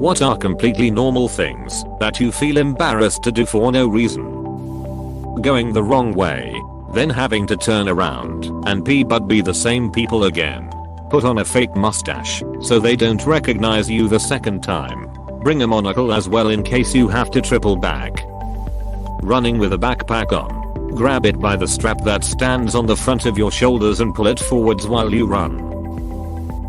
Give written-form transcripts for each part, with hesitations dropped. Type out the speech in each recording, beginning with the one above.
What are completely normal things that you feel embarrassed to do for no reason? Going the wrong way, then having to turn around and pee but be the same people again. Put on a fake mustache so they don't recognize you the second time. Bring a monocle as well in case you have to triple back. Running with a backpack on. Grab it by the strap that stands on the front of your shoulders and pull it forwards while you run.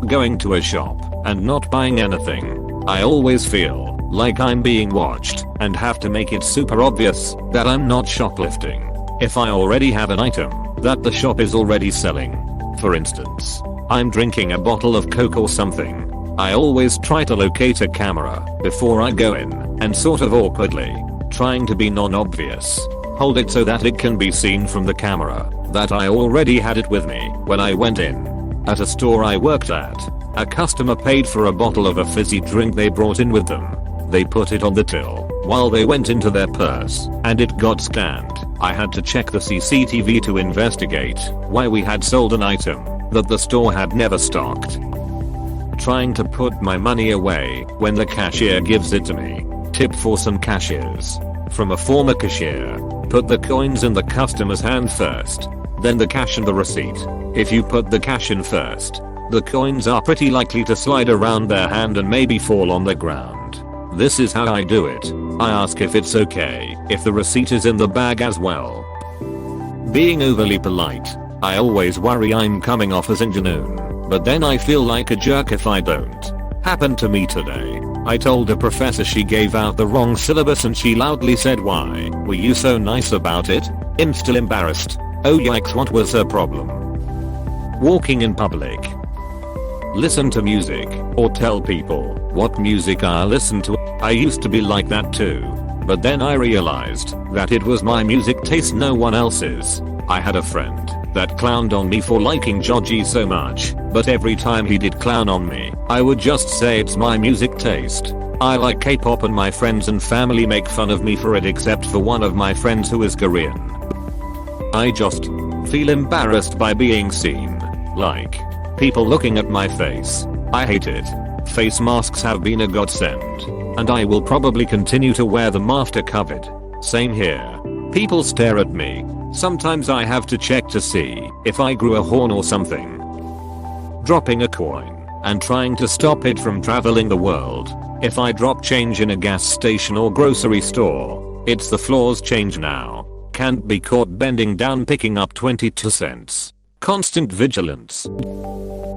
Going to a shop and not buying anything. I always feel like I'm being watched and have to make it super obvious that I'm not shoplifting if I already have an item that the shop is already selling. For instance, I'm drinking a bottle of Coke or something. I always try to locate a camera before I go in and sort of awkwardly, trying to be non-obvious, hold it so that it can be seen from the camera that I already had it with me when I went in. At a store I worked at, a customer paid for a bottle of a fizzy drink they brought in with them. They put it on the till while they went into their purse and it got scanned. I had to check the CCTV to investigate why we had sold an item that the store had never stocked. Trying to put my money away when the cashier gives it to me. Tip for some cashiers. From a former cashier, put the coins in the customer's hand first, then the cash and the receipt. If you put the cash in first, the coins are pretty likely to slide around their hand and maybe fall on the ground. This is how I do it. I ask if it's okay if the receipt is in the bag as well. Being overly polite. I always worry I'm coming off as ingenuine, but then I feel like a jerk if I don't. Happened to me today. I told a professor she gave out the wrong syllabus and she loudly said, "Why were you so nice about it?" I'm still embarrassed. Oh yikes, what was her problem? Walking in public. Listen to music or tell people what music I listen to. I used to be like that too, but then I realized that it was my music taste, no one else's. I had a friend that clowned on me for liking Joji so much, but every time he did clown on me, I would just say it's my music taste. I like K-pop and my friends and family make fun of me for it except for one of my friends who is Korean. I just feel embarrassed by being seen. Like people looking at my face. I hate it. Face masks have been a godsend, and I will probably continue to wear them after COVID. Same here. People stare at me. Sometimes I have to check to see if I grew a horn or something. Dropping a coin and trying to stop it from traveling the world. If I drop change in a gas station or grocery store, it's the floor's change now. Can't be caught bending down picking up 22 cents. Constant vigilance.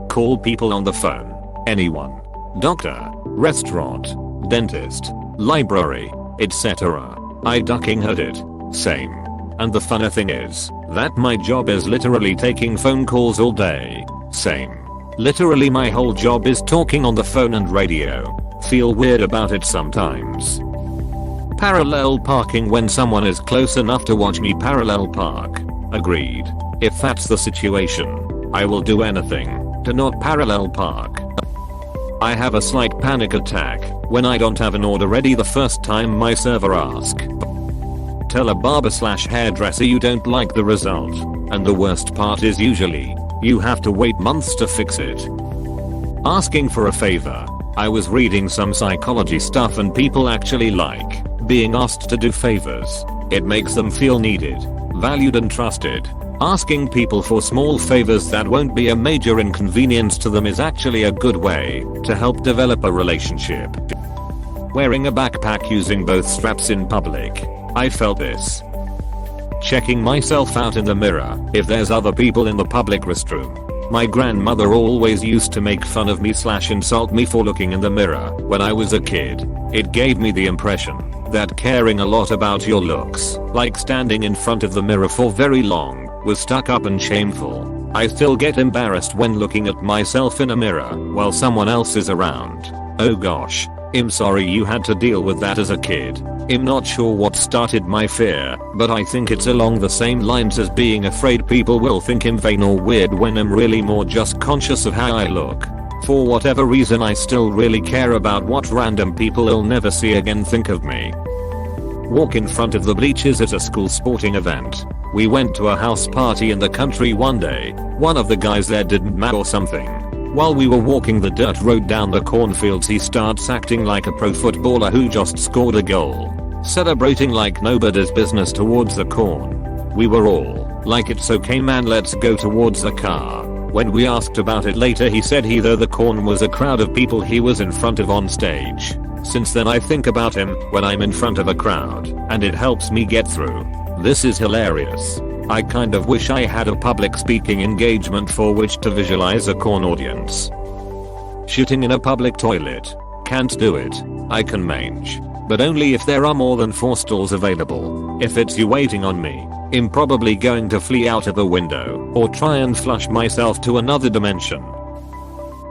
Call people on the phone. Anyone. Doctor, restaurant, dentist, library, etc. I ducking heard it. Same. And the funny thing is that my job is literally taking phone calls all day. Same. Literally my whole job is talking on the phone and radio. Feel weird about it sometimes. Parallel parking when someone is close enough to watch me parallel park. Agreed. If that's the situation, I will do anything to not parallel park. I have a slight panic attack when I don't have an order ready the first time my server asks. Tell a barber/hairdresser you don't like the result, and the worst part is usually you have to wait months to fix it. Asking for a favor. I was reading some psychology stuff and people actually like being asked to do favors. It makes them feel needed, valued and trusted. Asking people for small favors that won't be a major inconvenience to them is actually a good way to help develop a relationship. Wearing a backpack using both straps in public. I felt this. Checking myself out in the mirror if there's other people in the public restroom. My grandmother always used to make fun of me/insult me for looking in the mirror when I was a kid. It gave me the impression that caring a lot about your looks, like standing in front of the mirror for very long, was stuck up and shameful. I still get embarrassed when looking at myself in a mirror while someone else is around. Oh gosh. I'm sorry you had to deal with that as a kid. I'm not sure what started my fear, but I think it's along the same lines as being afraid people will think I'm vain or weird when I'm really more just conscious of how I look. For whatever reason I still really care about what random people I'll never see again think of me. Walk in front of the bleachers at a school sporting event. We went to a house party in the country one day. One of the guys there didn't match or something. While we were walking the dirt road down the cornfields, he starts acting like a pro footballer who just scored a goal, celebrating like nobody's business towards the corn. We were all like, "It's okay man, let's go towards the car." When we asked about it later, he said the corn was a crowd of people he was in front of on stage. Since then I think about him when I'm in front of a crowd, and it helps me get through. This is hilarious. I kind of wish I had a public speaking engagement for which to visualize a corn audience. Shitting in a public toilet. Can't do it. I can mange, but only if there are more than 4 stalls available. If it's you waiting on me, I'm probably going to flee out of a window or try and flush myself to another dimension.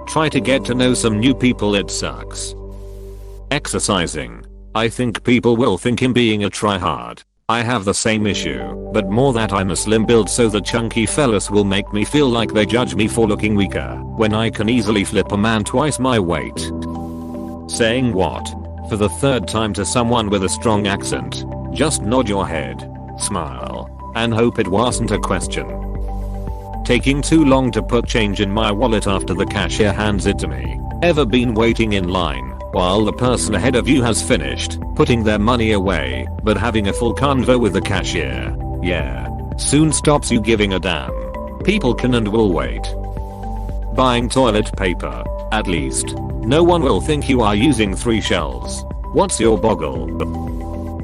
Try to get to know some new people, it sucks. Exercising. I think people will think I'm being a tryhard. I have the same issue, but more that I'm a slim build, so the chunky fellas will make me feel like they judge me for looking weaker when I can easily flip a man twice my weight. Saying what? For the 3rd time to someone with a strong accent. Just nod your head, smile, and hope it wasn't a question. Taking too long to put change in my wallet after the cashier hands it to me. Ever been waiting in line while the person ahead of you has finished putting their money away, but having a full convo with the cashier? Yeah. Soon stops you giving a damn. People can and will wait. Buying toilet paper. At least no one will think you are using 3 shells. What's your boggle?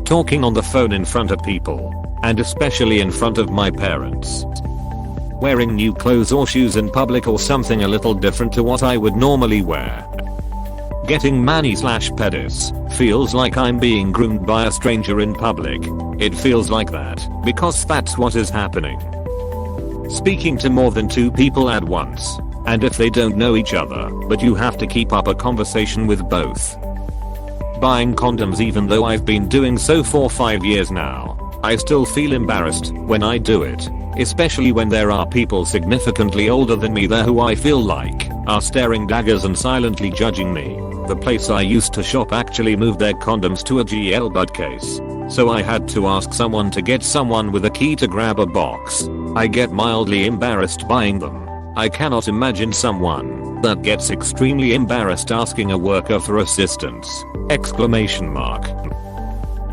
Talking on the phone in front of people, and especially in front of my parents. Wearing new clothes or shoes in public, or something a little different to what I would normally wear. Getting mani/pedis. Feels like I'm being groomed by a stranger in public. It feels like that because that's what is happening. Speaking to more than 2 people at once, and if they don't know each other, but you have to keep up a conversation with both. Buying condoms. Even though I've been doing so for 5 years now, I still feel embarrassed when I do it, especially when there are people significantly older than me there who I feel like are staring daggers and silently judging me. The place I used to shop actually moved their condoms to a GL bud case, so I had to ask someone to get someone with a key to grab a box. I get mildly embarrassed buying them. I cannot imagine someone that gets extremely embarrassed asking a worker for assistance! Exclamation mark.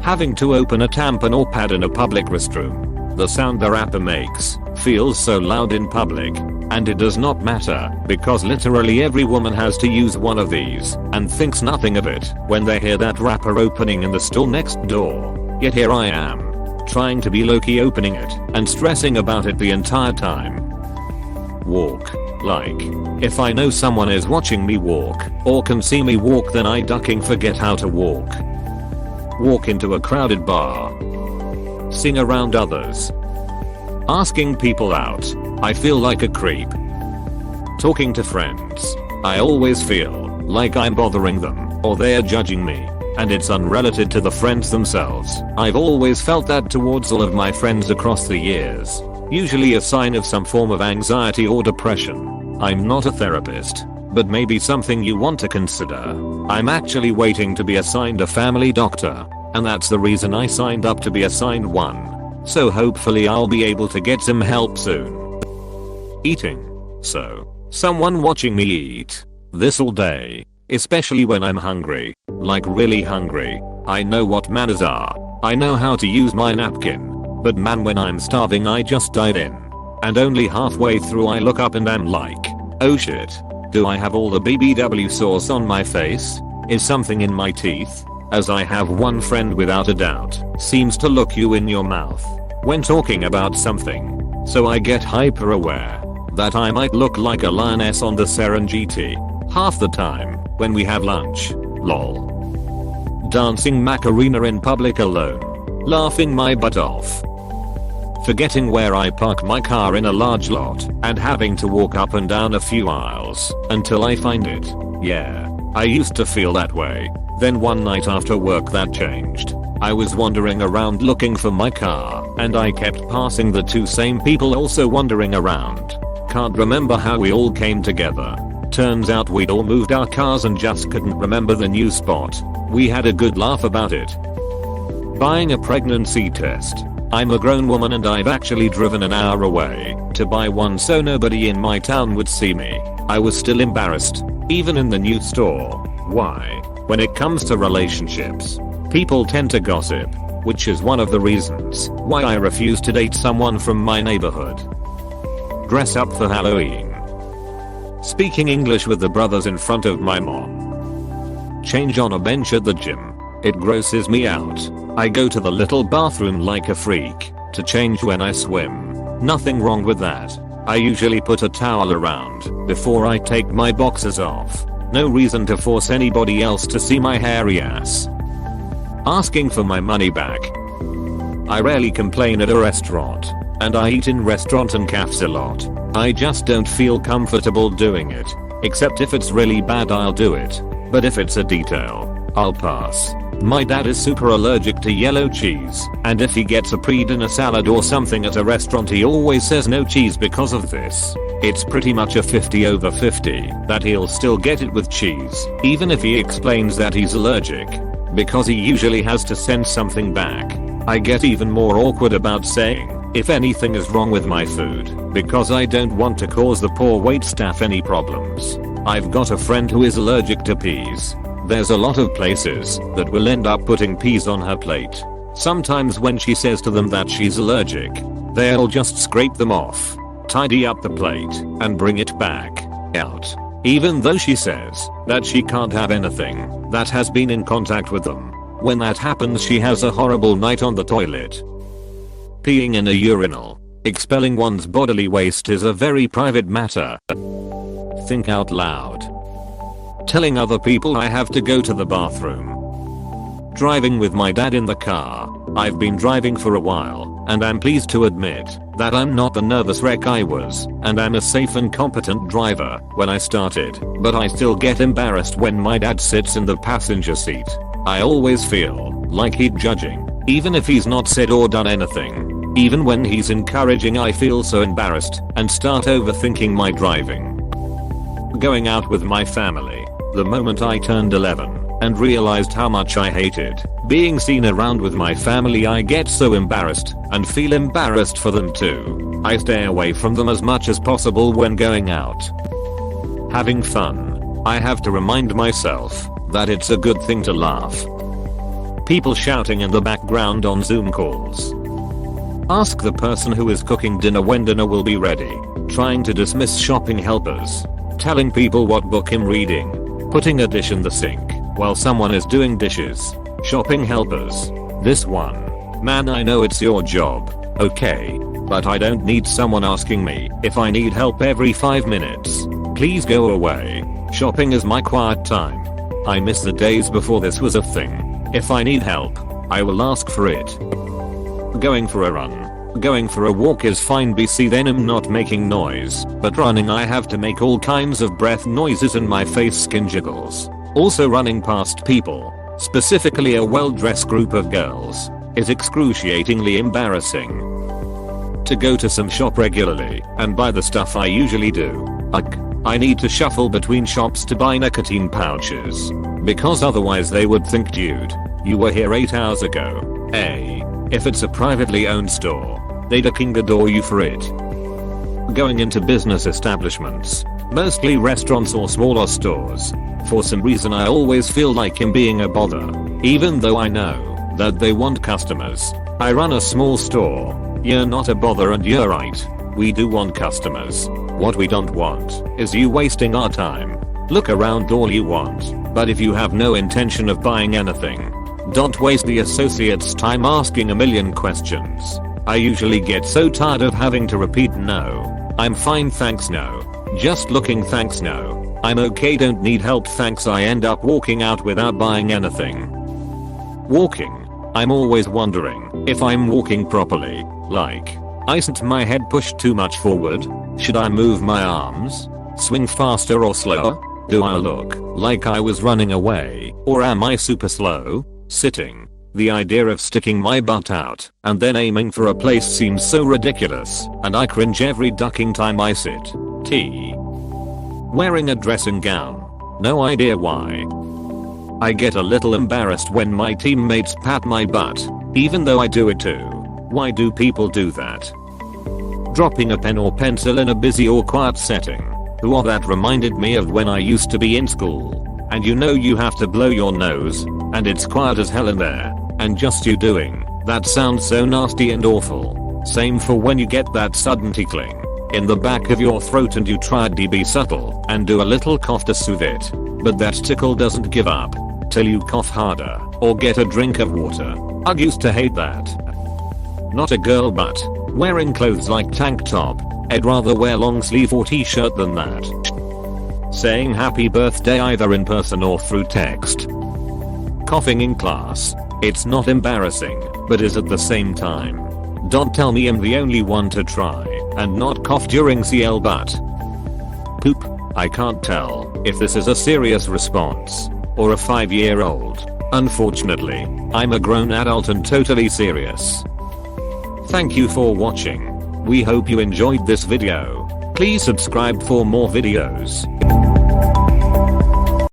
Having to open a tampon or pad in a public restroom. The sound the wrapper makes feels so loud in public, and it does not matter because literally every woman has to use one of these and thinks nothing of it when they hear that wrapper opening in the store next door. Yet here I am, trying to be low-key opening it and stressing about it the entire time. Walk. Like, if I know someone is watching me walk or can see me walk, then I ducking forget how to walk. Walk into a crowded bar. Sing around others. Asking people out. I feel like a creep. Talking to friends. I always feel like I'm bothering them or they're judging me, and it's unrelated to the friends themselves. I've always felt that towards all of my friends across the years. Usually a sign of some form of anxiety or depression. I'm not a therapist, but maybe something you want to consider. I'm actually waiting to be assigned a family doctor, and that's the reason I signed up to be assigned one. So hopefully I'll be able to get some help soon. Eating. So, someone watching me eat this all day, especially when I'm hungry, like really hungry. I know what manners are. I know how to use my napkin. But man, when I'm starving I just dive in. And only halfway through I look up and am like, oh shit. Do I have all the BBW sauce on my face? Is something in my teeth? As I have one friend without a doubt seems to look you in your mouth when talking about something. So I get hyper aware that I might look like a lioness on the Serengeti half the time when we have lunch. Lol. Dancing Macarena in public alone. Laughing my butt off. Forgetting where I park my car in a large lot and having to walk up and down a few aisles until I find it. Yeah, I used to feel that way. Then one night after work that changed. I was wandering around looking for my car, and I kept passing the 2 same people also wandering around. Can't remember how we all came together. Turns out we'd all moved our cars and just couldn't remember the new spot. We had a good laugh about it. Buying a pregnancy test. I'm a grown woman and I've actually driven an hour away to buy one so nobody in my town would see me. I was still embarrassed, even in the new store. Why? When it comes to relationships, people tend to gossip, which is one of the reasons why I refuse to date someone from my neighborhood. Dress up for Halloween. Speaking English with the brothers in front of my mom. Change on a bench at the gym. It grosses me out. I go to the little bathroom like a freak to change when I swim. Nothing wrong with that. I usually put a towel around before I take my boxers off. No reason to force anybody else to see my hairy ass. Asking for my money back. I rarely complain at a restaurant, and I eat in restaurant and cafes a lot. I just don't feel comfortable doing it. Except if it's really bad I'll do it. But if it's a detail, I'll pass. My dad is super allergic to yellow cheese, and if he gets a pre-dinner salad or something at a restaurant he always says no cheese because of this. It's pretty much a 50/50 that he'll still get it with cheese, even if he explains that he's allergic, because he usually has to send something back. I get even more awkward about saying if anything is wrong with my food, because I don't want to cause the poor waitstaff any problems. I've got a friend who is allergic to peas. There's a lot of places that will end up putting peas on her plate. Sometimes when she says to them that she's allergic, they'll just scrape them off, tidy up the plate, and bring it back out. Even though she says that she can't have anything that has been in contact with them. When that happens she has a horrible night on the toilet. Peeing in a urinal. Expelling one's bodily waste is a very private matter. Think out loud. Telling other people I have to go to the bathroom. Driving with my dad in the car. I've been driving for a while, and I'm pleased to admit that I'm not the nervous wreck I was, and I'm a safe and competent driver when I started, but I still get embarrassed when my dad sits in the passenger seat. I always feel like he's judging, even if he's not said or done anything. Even when he's encouraging I feel so embarrassed and start overthinking my driving. Going out with my family. The moment I turned 11 and realized how much I hated being seen around with my family I get so embarrassed and feel embarrassed for them too. I stay away from them as much as possible when going out. Having fun. I have to remind myself that it's a good thing to laugh. People shouting in the background on Zoom calls. Ask the person who is cooking dinner when dinner will be ready. Trying to dismiss shopping helpers. Telling people what book I'm reading. Putting a dish in the sink while someone is doing dishes. Shopping helpers. This one. Man, I know it's your job, okay, but I don't need someone asking me if I need help every 5 minutes. Please go away. Shopping is my quiet time. I miss the days before this was a thing. If I need help, I will ask for it. Going for a run. Going for a walk is fine BC then I'm not making noise, but running I have to make all kinds of breath noises and my face skin jiggles. Also running past people, specifically a well-dressed group of girls, is excruciatingly embarrassing. To go to some shop regularly and buy the stuff I usually do. I need to shuffle between shops to buy nicotine pouches, because otherwise they would think dude, you were here 8 hours ago. If it's a privately owned store, they'd adore you for it. Going into business establishments, mostly restaurants or smaller stores. For some reason I always feel like I'm being a bother, even though I know that they want customers. I run a small store. You're not a bother and you're right. We do want customers. What we don't want is you wasting our time. Look around all you want, but if you have no intention of buying anything, don't waste the associates' time asking a million questions. I usually get so tired of having to repeat no. I'm fine thanks no. Just looking thanks no. I'm okay don't need help thanks I end up walking out without buying anything. Walking. I'm always wondering if I'm walking properly. Like, isn't my head pushed too much forward? Should I move my arms? Swing faster or slower? Do I look like I was running away, or am I super slow? Sitting. The idea of sticking my butt out and then aiming for a place seems so ridiculous, and I cringe every ducking time I sit. Wearing a dressing gown. No idea why. I get a little embarrassed when my teammates pat my butt, even though I do it too. Why do people do that? Dropping a pen or pencil in a busy or quiet setting. That reminded me of when I used to be in school. And you have to blow your nose, and it's quiet as hell in there, and just you doing that sounds so nasty and awful. Same for when you get that sudden tickling in the back of your throat and you try to be subtle and do a little cough to soothe it. But that tickle doesn't give up till you cough harder or get a drink of water. I used to hate that. Not a girl, but wearing clothes like tank top. I'd rather wear long sleeve or t-shirt than that. Saying happy birthday either in person or through text. Coughing in class. It's not embarrassing, but is at the same time. Don't tell me I'm the only one to try and not cough during CL, but poop. I can't tell if this is a serious response or a 5-year-old. Unfortunately, I'm a grown adult and totally serious. Thank you for watching. We hope you enjoyed this video. Please subscribe for more videos.